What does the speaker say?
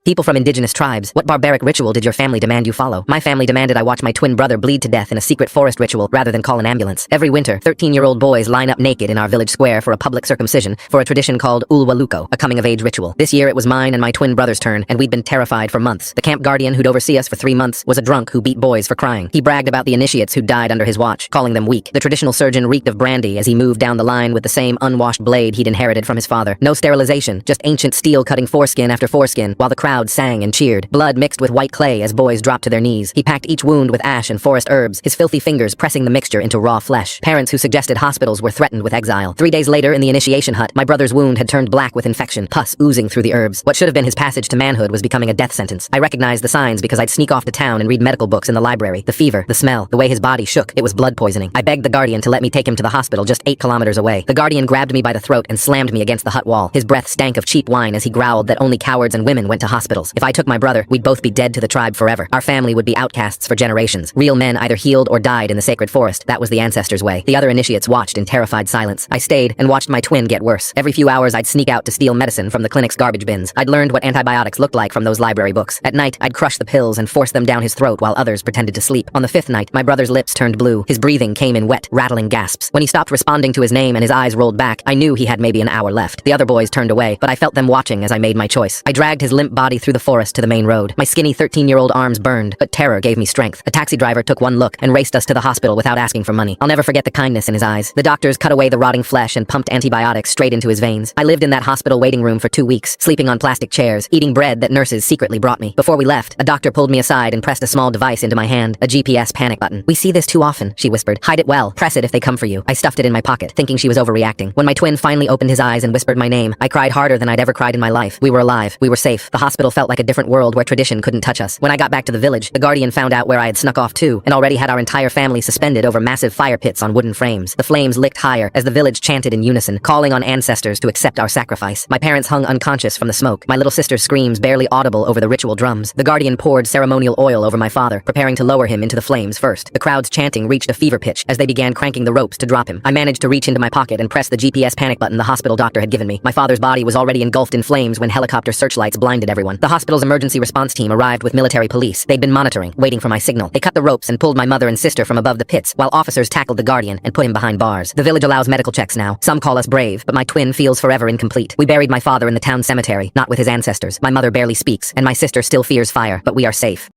People from indigenous tribes, what barbaric ritual did your family demand you follow? My family demanded I watch my twin brother bleed to death in a secret forest ritual rather than call an ambulance. Every winter, 13-year-old boys line up naked in our village square for a public circumcision for a tradition called Ulwaluko, a coming-of-age ritual. This year it was mine and my twin brother's turn, and we'd been terrified for months. The camp guardian who'd oversee us for 3 months was a drunk who beat boys for crying. He bragged about the initiates who'd died under his watch, calling them weak. The traditional surgeon reeked of brandy as he moved down the line with the same unwashed blade he'd inherited from his father. No sterilization, just ancient steel cutting foreskin after foreskin, while the crowd sang and cheered. Blood mixed with white clay as boys dropped to their knees. He packed each wound with ash and forest herbs, his filthy fingers pressing the mixture into raw flesh. Parents who suggested hospitals were threatened with exile. 3 days later, in the initiation hut, my brother's wound had turned black with infection, pus oozing through the herbs. What should have been his passage to manhood was becoming a death sentence. I recognized the signs because I'd sneak off to town and read medical books in the library. The fever, the smell, the way his body shook, it was blood poisoning. I begged the guardian to let me take him to the hospital just 8 kilometers away. The guardian grabbed me by the throat and slammed me against the hut wall. His breath stank of cheap wine as he growled that only cowards and women went to hospitals. If I took my brother, we'd both be dead to the tribe forever. Our family would be outcasts for generations. Real men either healed or died in the sacred forest. That was the ancestors' way. The other initiates watched in terrified silence. I stayed and watched my twin get worse. Every few hours I'd sneak out to steal medicine from the clinic's garbage bins. I'd learned what antibiotics looked like from those library books. At night, I'd crush the pills and force them down his throat while others pretended to sleep. On the 5th night, my brother's lips turned blue. His breathing came in wet, rattling gasps. When he stopped responding to his name and his eyes rolled back, I knew he had maybe an hour left. The other boys turned away, but I felt them watching as I made my choice. I dragged his limp body through the forest to the main road. My skinny 13-year-old arms burned, but terror gave me strength. A taxi driver took one look and raced us to the hospital without asking for money. I'll never forget the kindness in his eyes. The doctors cut away the rotting flesh and pumped antibiotics straight into his veins. I lived in that hospital waiting room for 2 weeks, sleeping on plastic chairs, eating bread that nurses secretly brought me. Before we left, a doctor pulled me aside and pressed a small device into my hand, a GPS panic button. "We see this too often," she whispered. "Hide it well. Press it if they come for you." I stuffed it in my pocket, thinking she was overreacting. When my twin finally opened his eyes and whispered my name, I cried harder than I'd ever cried in my life. We were alive. We were safe. The hospital felt like a different world where tradition couldn't touch us. When I got back to the village, the guardian found out where I had snuck off too, and already had our entire family suspended over massive fire pits on wooden frames. The flames licked higher as the village chanted in unison, calling on ancestors to accept our sacrifice. My parents hung unconscious from the smoke, my little sister's screams barely audible over the ritual drums. The guardian poured ceremonial oil over my father, preparing to lower him into the flames first. The crowd's chanting reached a fever pitch as they began cranking the ropes to drop him. I managed to reach into my pocket and press the GPS panic button the hospital doctor had given me. My father's body was already engulfed in flames when helicopter searchlights blinded everyone. The hospital's emergency response team arrived with military police. They'd been monitoring, waiting for my signal. They cut the ropes and pulled my mother and sister from above the pits, while officers tackled the guardian and put him behind bars. The village allows medical checks now. Some call us brave, but my twin feels forever incomplete. We buried my father in the town cemetery, not with his ancestors. My mother barely speaks, and my sister still fears fire, but we are safe.